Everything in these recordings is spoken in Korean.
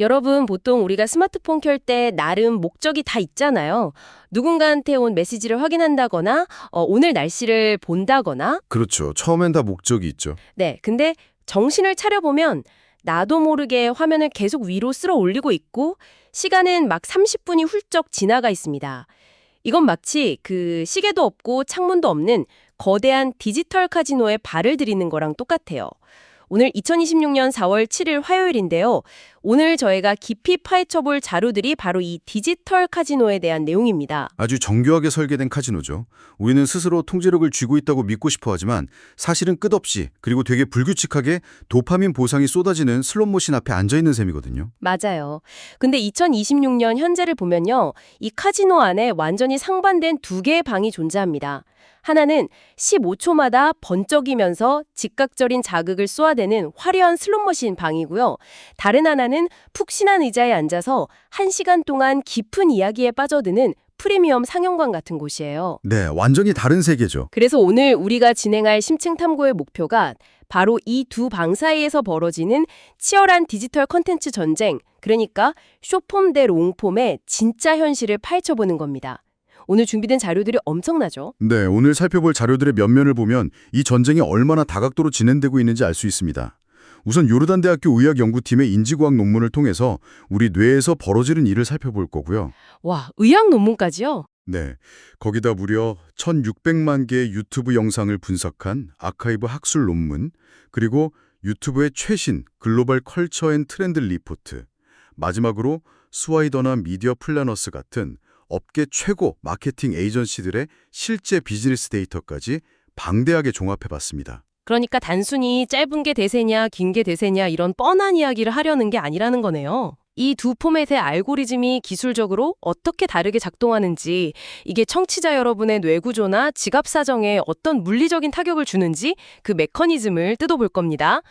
여러분, 보통 우리가 스마트폰 켤 때 나름 목적이 다 있잖아요. 누군가한테 온 메시지를 확인한다거나, 오늘 날씨를 본다거나. 그렇죠. 처음엔 다 목적이 있죠. 네, 근데 정신을 차려보면 나도 모르게 화면을 계속 위로 쓸어 올리고 있고, 시간은 막 30분이 훌쩍 지나가 있습니다. 이건 마치 그 시계도 없고 창문도 없는 거대한 디지털 카지노에 발을 들이는 거랑 똑같아요. 오늘 2026년 4월 7일 화요일인데요. 오늘 저희가 깊이 파헤쳐볼 자료들이 바로 이 디지털 카지노에 대한 내용입니다. 아주 정교하게 설계된 카지노죠. 우리는 스스로 통제력을 쥐고 있다고 믿고 싶어 하지만 사실은 끝없이 그리고 되게 불규칙하게 도파민 보상이 쏟아지는 슬롯머신 앞에 앉아있는 셈이거든요. 맞아요. 근데 2026년 현재를 보면요. 이 카지노 안에 완전히 상반된 두 개의 방이 존재합니다. 하나는 15초마다 번쩍이면서 즉각적인 자극을 쏘아대는 화려한 슬롯머신 방이고요. 다른 하나는 푹신한 의자에 앉아서 1시간 동안 깊은 이야기에 빠져드는 프리미엄 상영관 같은 곳이에요. 네, 완전히 다른 세계죠. 그래서 오늘 우리가 진행할 심층 탐구의 목표가 바로 이 두 방 사이에서 벌어지는 치열한 디지털 컨텐츠 전쟁, 그러니까 숏폼 대 롱폼의 진짜 현실을 파헤쳐보는 겁니다. 오늘 준비된 자료들이 엄청나죠? 네, 오늘 살펴볼 자료들의 면면을 보면 이 전쟁이 얼마나 다각도로 진행되고 있는지 알 수 있습니다. 우선 요르단대학교 의학연구팀의 인지과학 논문을 통해서 우리 뇌에서 벌어지는 일을 살펴볼 거고요. 와, 의학 논문까지요? 네, 거기다 무려 1600만 개의 유튜브 영상을 분석한 아카이브 학술 논문, 그리고 유튜브의 최신 글로벌 컬처 앤 트렌드 리포트, 마지막으로 스와이더나 미디어 플래너스 같은 업계 최고 마케팅 에이전시들의 실제 비즈니스 데이터까지 방대하게 종합해봤습니다. 그러니까 단순히 짧은 게 대세냐 긴 게 대세냐 이런 뻔한 이야기를 하려는 게 아니라는 거네요. 이 두 포맷의 알고리즘이 기술적으로 어떻게 다르게 작동하는지, 이게 청취자 여러분의 뇌구조나 지갑 사정에 어떤 물리적인 타격을 주는지 그 메커니즘을 뜯어볼 겁니다.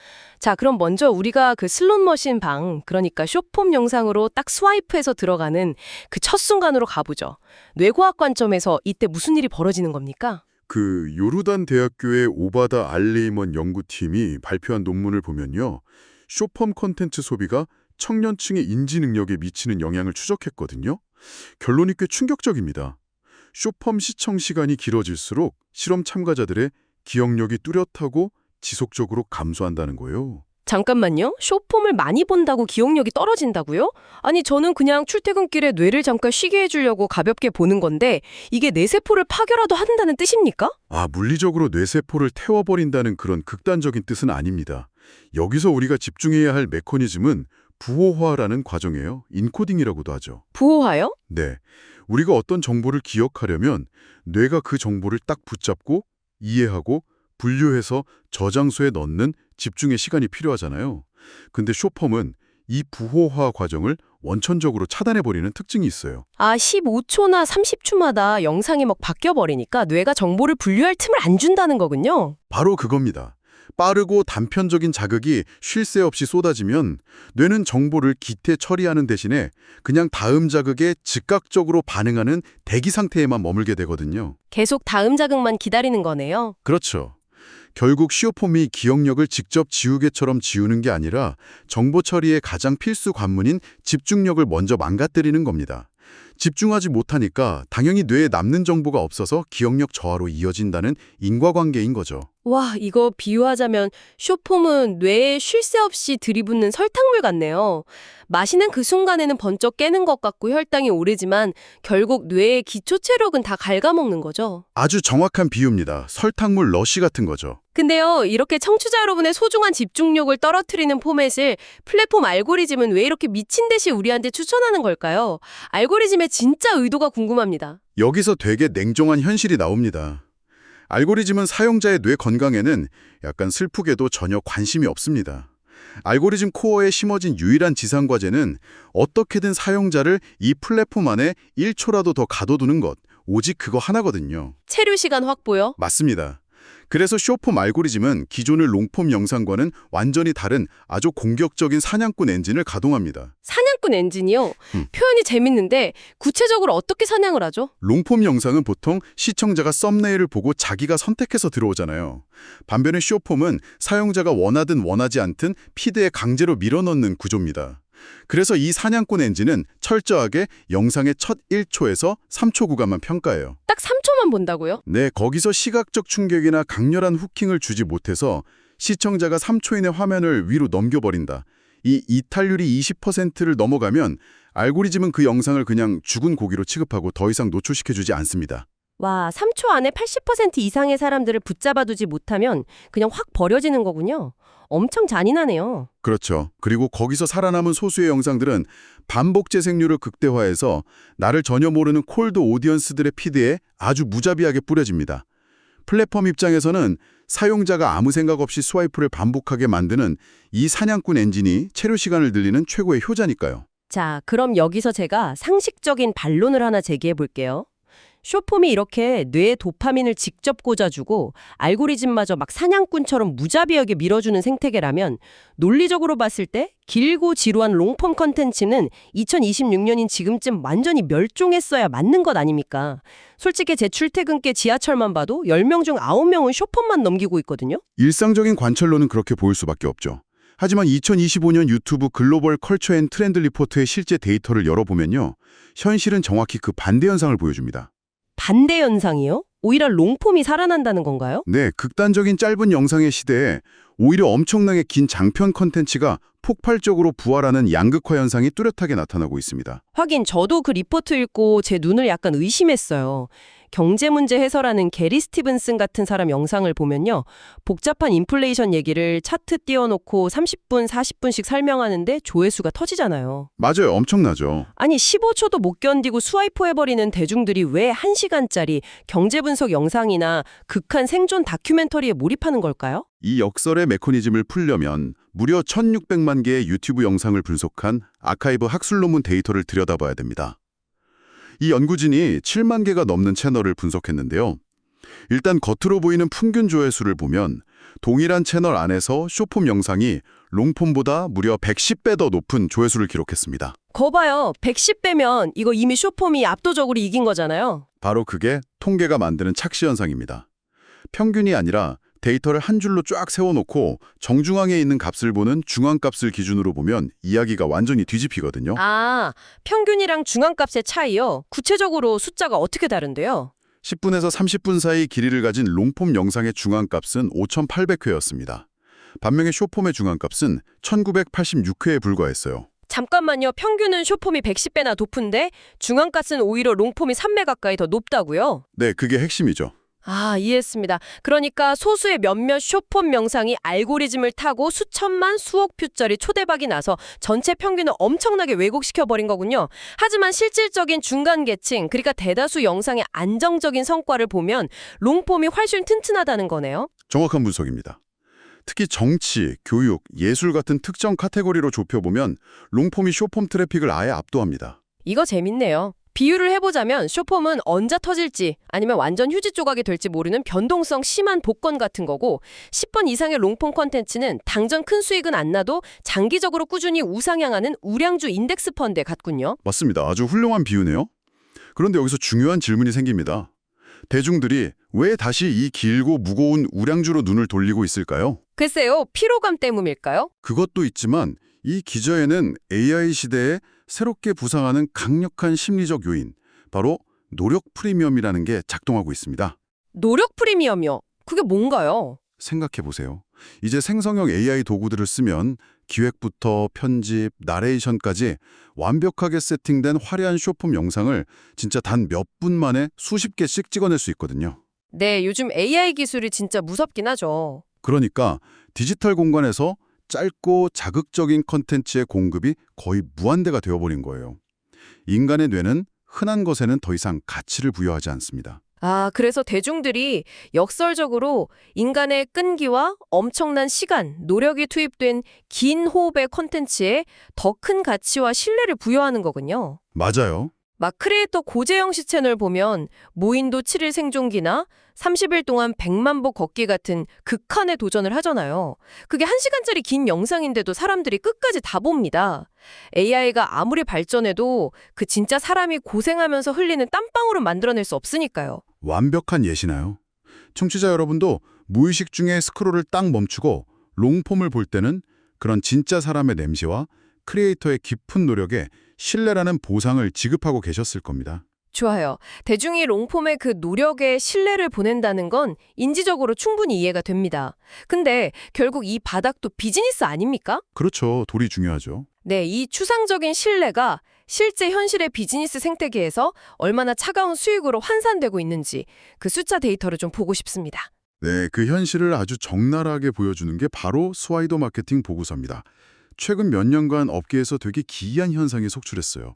자, 그럼 먼저 우리가 그 슬롯머신 방, 그러니까 숏폼 영상으로 딱 스와이프해서 들어가는 그 첫 순간으로 가보죠. 뇌과학 관점에서 이때 무슨 일이 벌어지는 겁니까? 그 요르단 대학교의 오바다 알레이먼 연구팀이 발표한 논문을 보면요. 숏폼 콘텐츠 소비가 청년층의 인지 능력에 미치는 영향을 추적했거든요. 결론이 꽤 충격적입니다. 숏폼 시청 시간이 길어질수록 실험 참가자들의 기억력이 뚜렷하고 지속적으로 감소한다는 거예요. 잠깐만요. 숏폼을 많이 본다고 기억력이 떨어진다고요? 아니, 저는 그냥 출퇴근길에 뇌를 잠깐 쉬게 해주려고 가볍게 보는 건데 이게 뇌세포를 파괴라도 한다는 뜻입니까? 물리적으로 뇌세포를 태워버린다는 그런 극단적인 뜻은 아닙니다. 여기서 우리가 집중해야 할 메커니즘은 부호화라는 과정이에요. 인코딩이라고도 하죠. 부호화요? 네. 우리가 어떤 정보를 기억하려면 뇌가 그 정보를 딱 붙잡고 이해하고 분류해서 저장소에 넣는 집중의 시간이 필요하잖아요. 근데 숏폼은 이 부호화 과정을 원천적으로 차단해버리는 특징이 있어요. 15초나 30초마다 영상이 막 바뀌어버리니까 뇌가 정보를 분류할 틈을 안 준다는 거군요. 바로 그겁니다. 빠르고 단편적인 자극이 쉴 새 없이 쏟아지면 뇌는 정보를 기태 처리하는 대신에 그냥 다음 자극에 즉각적으로 반응하는 대기 상태에만 머물게 되거든요. 계속 다음 자극만 기다리는 거네요. 그렇죠. 결국 시오폼이 기억력을 직접 지우개처럼 지우는 게 아니라 정보 처리의 가장 필수 관문인 집중력을 먼저 망가뜨리는 겁니다. 집중하지 못하니까 당연히 뇌에 남는 정보가 없어서 기억력 저하로 이어진다는 인과관계인 거죠. 와, 이거 비유하자면 숏폼은 뇌에 쉴 새 없이 들이붓는 설탕물 같네요. 마시는 그 순간에는 번쩍 깨는 것 같고 혈당이 오르지만 결국 뇌의 기초 체력은 다 갉아먹는 거죠. 아주 정확한 비유입니다. 설탕물 러쉬 같은 거죠. 근데요, 이렇게 청취자 여러분의 소중한 집중력을 떨어뜨리는 포맷을 플랫폼 알고리즘은 왜 이렇게 미친 듯이 우리한테 추천하는 걸까요? 알고리즘의 진짜 의도가 궁금합니다. 여기서 되게 냉정한 현실이 나옵니다. 알고리즘은 사용자의 뇌 건강에는 약간 슬프게도 전혀 관심이 없습니다. 알고리즘 코어에 심어진 유일한 지상과제는 어떻게든 사용자를 이 플랫폼 안에 1초라도 더 가둬두는 것, 오직 그거 하나거든요. 체류 시간 확보요? 맞습니다. 그래서 숏폼 알고리즘은 기존의 롱폼 영상과는 완전히 다른 아주 공격적인 사냥꾼 엔진을 가동합니다. 사냥꾼 엔진이요? 표현이 재밌는데 구체적으로 어떻게 사냥을 하죠? 롱폼 영상은 보통 시청자가 썸네일을 보고 자기가 선택해서 들어오잖아요. 반면에 숏폼은 사용자가 원하든 원하지 않든 피드에 강제로 밀어넣는 구조입니다. 그래서 이 사냥꾼 엔진은 철저하게 영상의 첫 1초에서 3초 구간만 평가해요. 딱 3초만 본다고요? 네, 거기서 시각적 충격이나 강렬한 후킹을 주지 못해서 시청자가 3초 이내 화면을 위로 넘겨버린다. 이 이탈률이 20%를 넘어가면 알고리즘은 그 영상을 그냥 죽은 고기로 취급하고 더 이상 노출시켜주지 않습니다. 와, 3초 안에 80% 이상의 사람들을 붙잡아두지 못하면 그냥 확 버려지는 거군요. 엄청 잔인하네요. 그렇죠. 그리고 거기서 살아남은 소수의 영상들은 반복 재생률을 극대화해서 나를 전혀 모르는 콜드 오디언스들의 피드에 아주 무자비하게 뿌려집니다. 플랫폼 입장에서는 사용자가 아무 생각 없이 스와이프를 반복하게 만드는 이 사냥꾼 엔진이 체류 시간을 늘리는 최고의 효자니까요. 자, 그럼 여기서 제가 상식적인 반론을 하나 제기해 볼게요. 쇼폼이 이렇게 뇌에 도파민을 직접 꽂아주고 알고리즘마저 막 사냥꾼처럼 무자비하게 밀어주는 생태계라면 논리적으로 봤을 때 길고 지루한 롱폼 컨텐츠는 2026년인 지금쯤 완전히 멸종했어야 맞는 것 아닙니까? 솔직히 제 출퇴근길 지하철만 봐도 10명 중 9명은 쇼폼만 넘기고 있거든요. 일상적인 관찰로는 그렇게 보일 수밖에 없죠. 하지만 2025년 유튜브 글로벌 컬처 앤 트렌드 리포트의 실제 데이터를 열어보면요. 현실은 정확히 그 반대 현상을 보여줍니다. 반대 현상이요? 오히려 롱폼이 살아난다는 건가요? 네, 극단적인 짧은 영상의 시대에 오히려 엄청나게 긴 장편 컨텐츠가 폭발적으로 부활하는 양극화 현상이 뚜렷하게 나타나고 있습니다. 하긴 저도 그 리포트 읽고 제 눈을 약간 의심했어요. 경제 문제 해설하는 게리 스티븐슨 같은 사람 영상을 보면요. 복잡한 인플레이션 얘기를 차트 띄워놓고 30분, 40분씩 설명하는데 조회수가 터지잖아요. 맞아요. 엄청나죠. 아니 15초도 못 견디고 스와이프 해버리는 대중들이 왜 1시간짜리 경제 분석 영상이나 극한 생존 다큐멘터리에 몰입하는 걸까요? 이 역설의 메커니즘을 풀려면 무려 1600만 개의 유튜브 영상을 분석한 아카이브 학술 논문 데이터를 들여다봐야 됩니다. 이 연구진이 7만 개가 넘는 채널을 분석했는데요. 일단 겉으로 보이는 평균 조회수를 보면 동일한 채널 안에서 숏폼 영상이 롱폼보다 무려 110배 더 높은 조회수를 기록했습니다. 거 봐요. 110배면 이거 이미 숏폼이 압도적으로 이긴 거잖아요. 바로 그게 통계가 만드는 착시 현상입니다. 평균이 아니라 데이터를 한 줄로 쫙 세워놓고 정중앙에 있는 값을 보는 중앙값을 기준으로 보면 이야기가 완전히 뒤집히거든요. 아, 평균이랑 중앙값의 차이요? 구체적으로 숫자가 어떻게 다른데요? 10분에서 30분 사이 길이를 가진 롱폼 영상의 중앙값은 5,800회였습니다. 반면에 숏폼의 중앙값은 1,986회에 불과했어요. 잠깐만요. 평균은 숏폼이 110배나 높은데 중앙값은 오히려 롱폼이 3배 가까이 더 높다고요? 네, 그게 핵심이죠. 아, 이해했습니다. 그러니까 소수의 몇몇 숏폼 영상이 알고리즘을 타고 수천만 수억 뷰짜리 초대박이 나서 전체 평균을 엄청나게 왜곡시켜버린 거군요. 하지만 실질적인 중간 계층, 그러니까 대다수 영상의 안정적인 성과를 보면 롱폼이 훨씬 튼튼하다는 거네요. 정확한 분석입니다. 특히 정치, 교육, 예술 같은 특정 카테고리로 좁혀보면 롱폼이 숏폼 트래픽을 아예 압도합니다. 이거 재밌네요. 비유를 해보자면 숏폼은 언제 터질지 아니면 완전 휴지 조각이 될지 모르는 변동성 심한 복권 같은 거고 10번 이상의 롱폼 콘텐츠는 당장 큰 수익은 안 나도 장기적으로 꾸준히 우상향하는 우량주 인덱스 펀드에 같군요. 맞습니다. 아주 훌륭한 비유네요. 그런데 여기서 중요한 질문이 생깁니다. 대중들이 왜 다시 이 길고 무거운 우량주로 눈을 돌리고 있을까요? 글쎄요, 피로감 때문일까요? 그것도 있지만 이 기저에는 AI 시대에 새롭게 부상하는 강력한 심리적 요인, 바로 노력 프리미엄이라는 게 작동하고 있습니다. 노력 프리미엄이요? 그게 뭔가요? 생각해보세요. 이제 생성형 AI 도구들을 쓰면 기획부터 편집, 나레이션까지 완벽하게 세팅된 화려한 숏폼 영상을 진짜 단 몇 분 만에 수십 개씩 찍어낼 수 있거든요. 네, 요즘 AI 기술이 진짜 무섭긴 하죠. 그러니까 디지털 공간에서 짧고 자극적인 컨텐츠의 공급이 거의 무한대가 되어버린 거예요. 인간의 뇌는 흔한 것에는 더 이상 가치를 부여하지 않습니다. 아, 그래서 대중들이 역설적으로 인간의 끈기와 엄청난 시간, 노력이 투입된 긴 호흡의 콘텐츠에 더 큰 가치와 신뢰를 부여하는 거군요. 맞아요. 막 크리에이터 고재영 씨 채널 보면 무인도 7일 생존기나 30일 동안 100만 보 걷기 같은 극한의 도전을 하잖아요. 그게 1시간짜리 긴 영상인데도 사람들이 끝까지 다 봅니다. AI가 아무리 발전해도 그 진짜 사람이 고생하면서 흘리는 땀방울을 만들어낼 수 없으니까요. 완벽한 예시나요? 청취자 여러분도 무의식 중에 스크롤을 딱 멈추고 롱폼을 볼 때는 그런 진짜 사람의 냄새와 크리에이터의 깊은 노력에 신뢰라는 보상을 지급하고 계셨을 겁니다. 좋아요. 대중이 롱폼의 그 노력에 신뢰를 보낸다는 건 인지적으로 충분히 이해가 됩니다. 근데 결국 이 바닥도 비즈니스 아닙니까? 그렇죠. 돌이 중요하죠. 네, 이 추상적인 신뢰가 실제 현실의 비즈니스 생태계에서 얼마나 차가운 수익으로 환산되고 있는지 그 숫자 데이터를 좀 보고 싶습니다. 네, 그 현실을 아주 적나라하게 보여주는 게 바로 스와이도 마케팅 보고서입니다. 최근 몇 년간 업계에서 되게 기이한 현상이 속출했어요.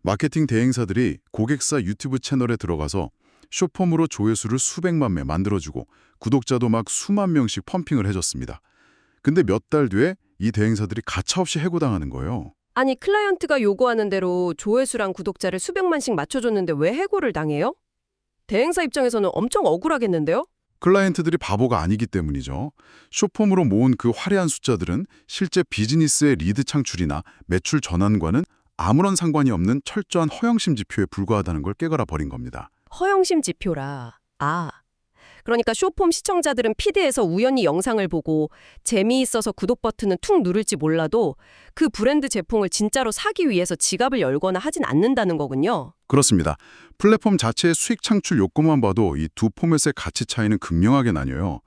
마케팅 대행사들이 고객사 유튜브 채널에 들어가서 숏폼으로 조회수를 수백만 매 만들어주고 구독자도 막 수만 명씩 펌핑을 해줬습니다. 근데 몇 달 뒤에 이 대행사들이 가차없이 해고당하는 거예요. 아니, 클라이언트가 요구하는 대로 조회수랑 구독자를 수백만씩 맞춰줬는데 왜 해고를 당해요? 대행사 입장에서는 엄청 억울하겠는데요? 클라이언트들이 바보가 아니기 때문이죠. 숏폼으로 모은 그 화려한 숫자들은 실제 비즈니스의 리드 창출이나 매출 전환과는 아무런 상관이 없는 철저한 허영심 지표에 불과하다는 걸 깨달아 버린 겁니다. 허영심 지표라. 그러니까 숏폼 시청자들은 피드에서 우연히 영상을 보고 재미있어서 구독 버튼은 툭 누를지 몰라도 그 브랜드 제품을 진짜로 사기 위해서 지갑을 열거나 하진 않는다는 거군요. 그렇습니다. 플랫폼 자체의 수익 창출 욕구만 봐도 이 두 포맷의 가치 차이는 극명하게 나뉘어요.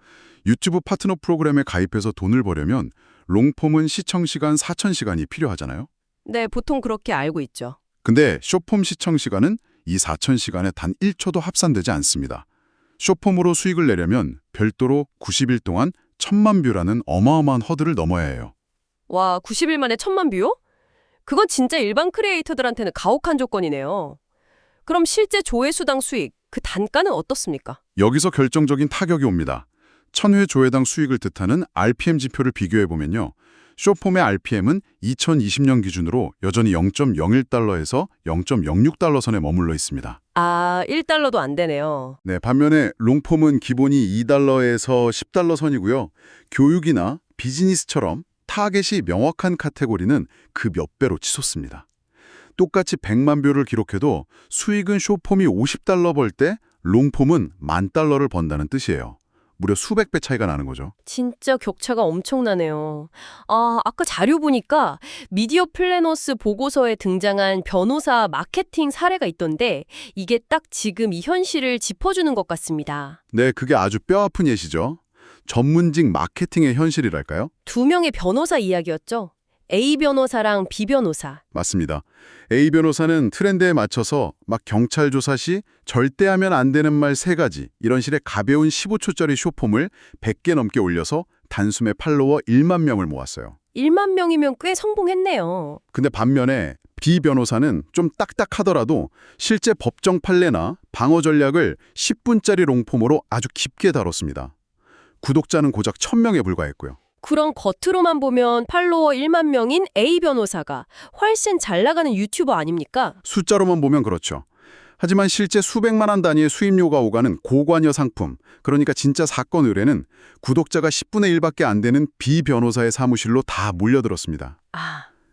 유튜브 파트너 프로그램에 가입해서 돈을 벌려면 롱폼은 시청시간 4,000시간이 필요하잖아요. 네, 보통 그렇게 알고 있죠. 근데 숏폼 시청시간은 이 4,000시간에 단 1초도 합산되지 않습니다. 숏폼으로 수익을 내려면 별도로 90일 동안 1,000만 뷰라는 어마어마한 허들을 넘어야 해요. 와, 90일 만에 1,000만 뷰요? 그건 진짜 일반 크리에이터들한테는 가혹한 조건이네요. 그럼 실제 조회수당 수익, 그 단가는 어떻습니까? 여기서 결정적인 타격이 옵니다. 1,000회 조회당 수익을 뜻하는 RPM 지표를 비교해보면요. 숏폼의 RPM은 2020년 기준으로 여전히 0.01달러에서 0.06달러 선에 머물러 있습니다. 1달러도 안 되네요. 네, 반면에 롱폼은 기본이 2달러에서 10달러 선이고요. 교육이나 비즈니스처럼 타겟이 명확한 카테고리는 그 몇 배로 치솟습니다. 똑같이 100만 뷰를 기록해도 수익은 숏폼이 50달러 벌 때 롱폼은 10,000달러를 번다는 뜻이에요. 무려 수백 배 차이가 나는 거죠. 진짜 격차가 엄청나네요. 아까 자료 보니까 미디어 플래너스 보고서에 등장한 변호사 마케팅 사례가 있던데 이게 딱 지금 이 현실을 짚어주는 것 같습니다. 네, 그게 아주 뼈아픈 예시죠. 전문직 마케팅의 현실이랄까요? 두 명의 변호사 이야기였죠. A 변호사랑 B 변호사. 맞습니다. A 변호사는 트렌드에 맞춰서 막 경찰 조사 시 절대 하면 안 되는 말 3가지 이런 식의 가벼운 15초짜리 숏폼을 100개 넘게 올려서 단숨에 팔로워 1만 명을 모았어요. 1만 명이면 꽤 성공했네요. 근데 반면에 B 변호사는 좀 딱딱하더라도 실제 법정 판례나 방어 전략을 10분짜리 롱폼으로 아주 깊게 다뤘습니다. 구독자는 고작 1,000명에 불과했고요. 그럼 겉으로만 보면 팔로워 1만 명인 A 변호사가 훨씬 잘 나가는 유튜버 아닙니까? 숫자로만 보면 그렇죠. 하지만 실제 수백만 원 단위의 수입료가 오가는 고관여 상품, 그러니까 진짜 사건 의뢰는 구독자가 10분의 1밖에 안 되는 B 변호사의 사무실로 다 몰려들었습니다.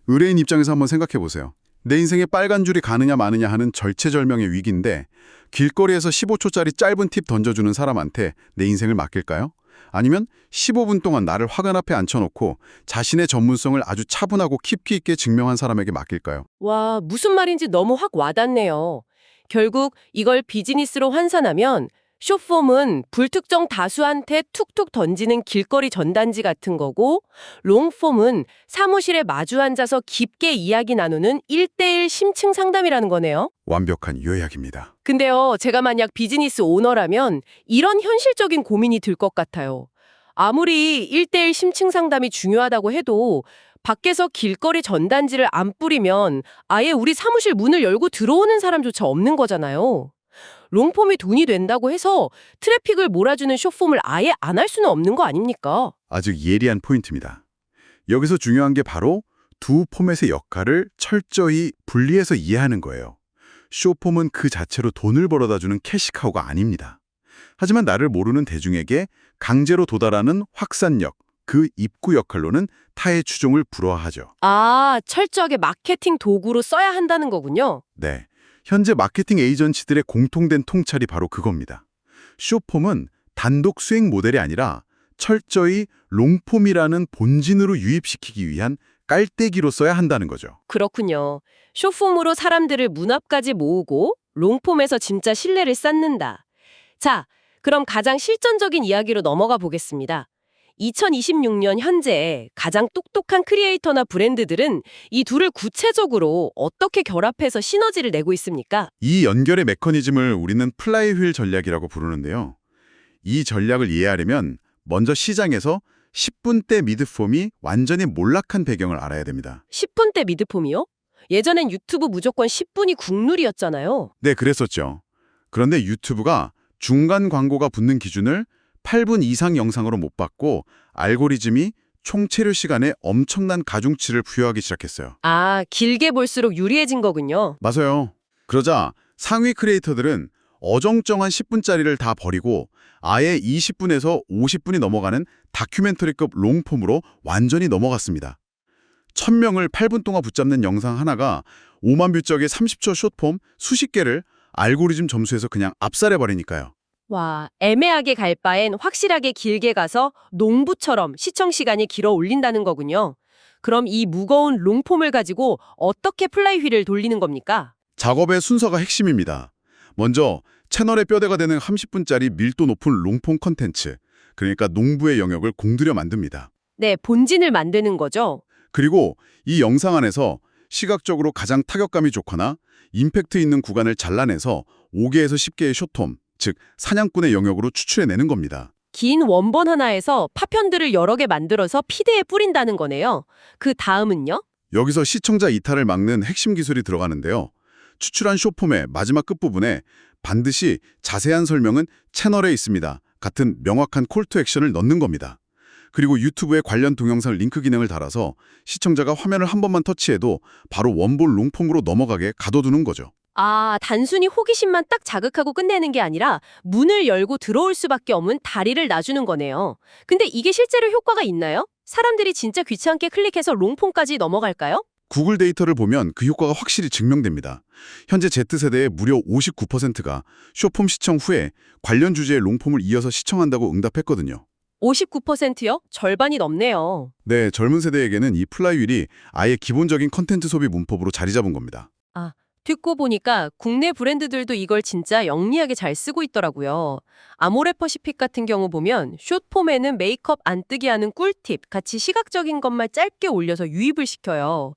의뢰인 입장에서 한번 생각해 보세요. 내 인생에 빨간 줄이 가느냐 마느냐 하는 절체절명의 위기인데 길거리에서 15초짜리 짧은 팁 던져주는 사람한테 내 인생을 맡길까요? 아니면 15분 동안 나를 화관 앞에 앉혀놓고 자신의 전문성을 아주 차분하고 깊이 있게 증명한 사람에게 맡길까요? 와, 무슨 말인지 너무 확 와닿네요. 결국 이걸 비즈니스로 환산하면 숏폼은 불특정 다수한테 툭툭 던지는 길거리 전단지 같은 거고 롱폼은 사무실에 마주 앉아서 깊게 이야기 나누는 1대1 심층 상담이라는 거네요. 완벽한 요약입니다. 근데요, 제가 만약 비즈니스 오너라면 이런 현실적인 고민이 들 것 같아요. 아무리 1대1 심층 상담이 중요하다고 해도 밖에서 길거리 전단지를 안 뿌리면 아예 우리 사무실 문을 열고 들어오는 사람조차 없는 거잖아요. 롱폼이 돈이 된다고 해서 트래픽을 몰아주는 숏폼을 아예 안 할 수는 없는 거 아닙니까? 아주 예리한 포인트입니다. 여기서 중요한 게 바로 두 포맷의 역할을 철저히 분리해서 이해하는 거예요. 숏폼은 그 자체로 돈을 벌어다주는 캐시카우가 아닙니다. 하지만 나를 모르는 대중에게 강제로 도달하는 확산력, 그 입구 역할로는 타의 추종을 불허하죠. 철저하게 마케팅 도구로 써야 한다는 거군요. 네, 현재 마케팅 에이전시들의 공통된 통찰이 바로 그겁니다. 숏폼은 단독 수익 모델이 아니라 철저히 롱폼이라는 본진으로 유입시키기 위한 깔때기로 써야 한다는 거죠. 그렇군요. 숏폼으로 사람들을 문 앞까지 모으고 롱폼에서 진짜 신뢰를 쌓는다. 자, 그럼 가장 실전적인 이야기로 넘어가 보겠습니다. 2026년 현재 가장 똑똑한 크리에이터나 브랜드들은 이 둘을 구체적으로 어떻게 결합해서 시너지를 내고 있습니까? 이 연결의 메커니즘을 우리는 플라이휠 전략이라고 부르는데요. 이 전략을 이해하려면 먼저 시장에서 10분대 미드폼이 완전히 몰락한 배경을 알아야 됩니다. 10분대 미드폼이요? 예전엔 유튜브 무조건 10분이 국룰이었잖아요. 네, 그랬었죠. 그런데 유튜브가 중간 광고가 붙는 기준을 8분 이상 영상으로 못 받고 알고리즘이 총 체류 시간에 엄청난 가중치를 부여하기 시작했어요. 아, 길게 볼수록 유리해진 거군요. 맞아요. 그러자 상위 크리에이터들은 어정쩡한 10분짜리를 다 버리고 아예 20분에서 50분이 넘어가는 다큐멘터리급 롱폼으로 완전히 넘어갔습니다. 1000명을 8분 동안 붙잡는 영상 하나가 5만 뷰짜리 30초 숏폼 수십 개를 알고리즘 점수에서 그냥 압살해버리니까요. 와, 애매하게 갈 바엔 확실하게 길게 가서 농부처럼 시청 시간이 길어 올린다는 거군요. 그럼 이 무거운 롱폼을 가지고 어떻게 플라이휠을 돌리는 겁니까? 작업의 순서가 핵심입니다. 먼저 채널의 뼈대가 되는 30분짜리 밀도 높은 롱폼 컨텐츠, 그러니까 농부의 영역을 공들여 만듭니다. 네, 본진을 만드는 거죠. 그리고 이 영상 안에서 시각적으로 가장 타격감이 좋거나 임팩트 있는 구간을 잘라내서 5개에서 10개의 숏폼, 즉 사냥꾼의 영역으로 추출해내는 겁니다. 긴 원본 하나에서 파편들을 여러 개 만들어서 피드에 뿌린다는 거네요. 그 다음은요? 여기서 시청자 이탈을 막는 핵심 기술이 들어가는데요. 추출한 숏폼의 마지막 끝부분에 반드시 자세한 설명은 채널에 있습니다. 같은 명확한 콜투 액션을 넣는 겁니다. 그리고 유튜브에 관련 동영상 링크 기능을 달아서 시청자가 화면을 한 번만 터치해도 바로 원본 롱폼으로 넘어가게 가둬두는 거죠. 아, 단순히 호기심만 딱 자극하고 끝내는 게 아니라 문을 열고 들어올 수밖에 없는 다리를 놔주는 거네요. 근데 이게 실제로 효과가 있나요? 사람들이 진짜 귀찮게 클릭해서 롱폼까지 넘어갈까요? 구글 데이터를 보면 그 효과가 확실히 증명됩니다. 현재 Z세대의 무려 59%가 숏폼 시청 후에 관련 주제의 롱폼을 이어서 시청한다고 응답했거든요. 59%요? 절반이 넘네요. 네, 젊은 세대에게는 이 플라이휠이 아예 기본적인 컨텐츠 소비 문법으로 자리 잡은 겁니다. 아, 듣고 보니까 국내 브랜드들도 이걸 진짜 영리하게 잘 쓰고 있더라고요. 아모레퍼시픽 같은 경우 보면 숏폼에는 메이크업 안 뜨게 하는 꿀팁 같이 시각적인 것만 짧게 올려서 유입을 시켜요.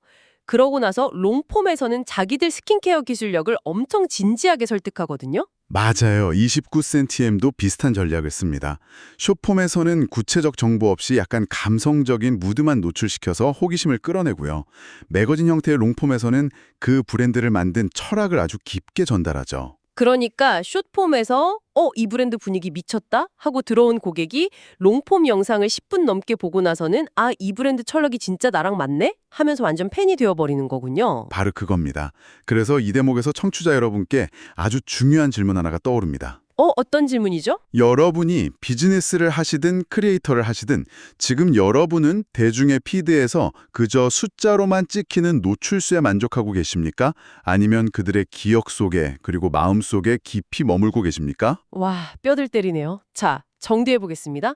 그러고 나서 롱폼에서는 자기들 스킨케어 기술력을 엄청 진지하게 설득하거든요. 맞아요. 29cm도 비슷한 전략을 씁니다. 숏폼에서는 구체적 정보 없이 약간 감성적인 무드만 노출시켜서 호기심을 끌어내고요. 매거진 형태의 롱폼에서는 그 브랜드를 만든 철학을 아주 깊게 전달하죠. 그러니까 숏폼에서 이 브랜드 분위기 미쳤다 하고 들어온 고객이 롱폼 영상을 10분 넘게 보고 나서는 이 브랜드 철학이 진짜 나랑 맞네? 하면서 완전 팬이 되어버리는 거군요. 바로 그겁니다. 그래서 이 대목에서 청취자 여러분께 아주 중요한 질문 하나가 떠오릅니다. 어떤 질문이죠? 여러분이 비즈니스를 하시든 크리에이터를 하시든 지금 여러분은 대중의 피드에서 그저 숫자로만 찍히는 노출수에 만족하고 계십니까? 아니면 그들의 기억 속에 그리고 마음 속에 깊이 머물고 계십니까? 와, 뼈들 때리네요. 자, 정리해보겠습니다.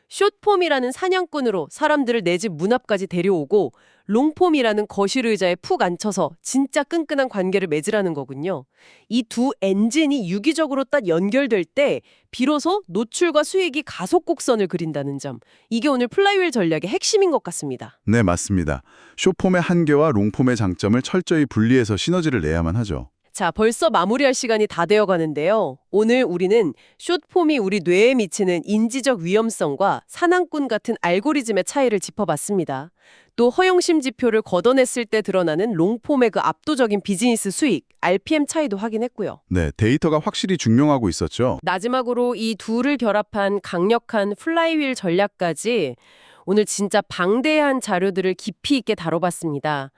숏폼이라는 사냥꾼으로 사람들을 내 집 문 앞까지 데려오고 롱폼이라는 거실 의자에 푹 앉혀서 진짜 끈끈한 관계를 맺으라는 거군요. 이 두 엔진이 유기적으로 딱 연결될 때 비로소 노출과 수익이 가속곡선을 그린다는 점. 이게 오늘 플라이휠 전략의 핵심인 것 같습니다. 네, 맞습니다. 숏폼의 한계와 롱폼의 장점을 철저히 분리해서 시너지를 내야만 하죠. 자, 벌써 마무리할 시간이 다 되어 가는데요. 오늘 우리는 숏폼이 우리 뇌에 미치는 인지적 위험성과 사냥꾼 같은 알고리즘의 차이를 짚어봤습니다. 또 허용심 지표를 걷어냈을 때 드러나는 롱폼의 그 압도적인 비즈니스 수익, RPM 차이도 확인했고요. 네, 데이터가 확실히 증명하고 있었죠. 마지막으로 이 둘을 결합한 강력한 플라이휠 전략까지 오늘 진짜 방대한 자료들을 깊이 있게 다뤄봤습니다.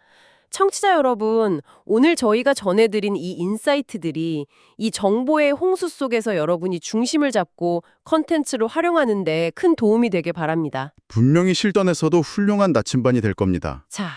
청취자 여러분, 오늘 저희가 전해드린 이 인사이트들이 이 정보의 홍수 속에서 여러분이 중심을 잡고 컨텐츠로 활용하는 데 큰 도움이 되길 바랍니다. 분명히 실전에서도 훌륭한 나침반이 될 겁니다. 자,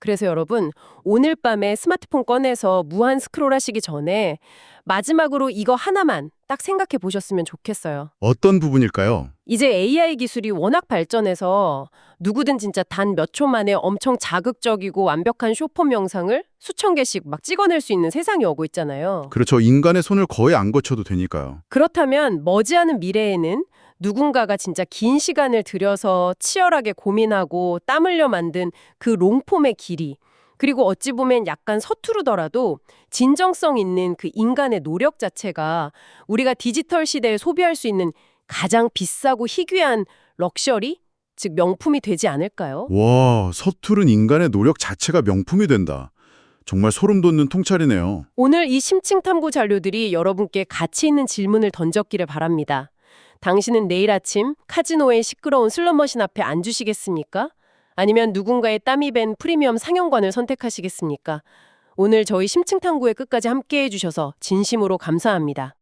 그래서 여러분, 오늘 밤에 스마트폰 꺼내서 무한 스크롤하시기 전에 마지막으로 이거 하나만 딱 생각해 보셨으면 좋겠어요. 어떤 부분일까요? 이제 AI 기술이 워낙 발전해서 누구든 진짜 단 몇 초 만에 엄청 자극적이고 완벽한 쇼폼 영상을 수천 개씩 막 찍어낼 수 있는 세상이 오고 있잖아요. 그렇죠. 인간의 손을 거의 안 거쳐도 되니까요. 그렇다면 머지않은 미래에는 누군가가 진짜 긴 시간을 들여서 치열하게 고민하고 땀 흘려 만든 그 롱폼의 길이, 그리고 어찌 보면 약간 서투르더라도 진정성 있는 그 인간의 노력 자체가 우리가 디지털 시대에 소비할 수 있는 가장 비싸고 희귀한 럭셔리? 즉 명품이 되지 않을까요? 와, 서투른 인간의 노력 자체가 명품이 된다. 정말 소름 돋는 통찰이네요. 오늘 이 심층 탐구 자료들이 여러분께 가치 있는 질문을 던졌기를 바랍니다. 당신은 내일 아침 카지노의 시끄러운 슬롯머신 앞에 앉으시겠습니까? 아니면 누군가의 땀이 밴 프리미엄 상영관을 선택하시겠습니까? 오늘 저희 심층 탐구의 끝까지 함께해 주셔서 진심으로 감사합니다.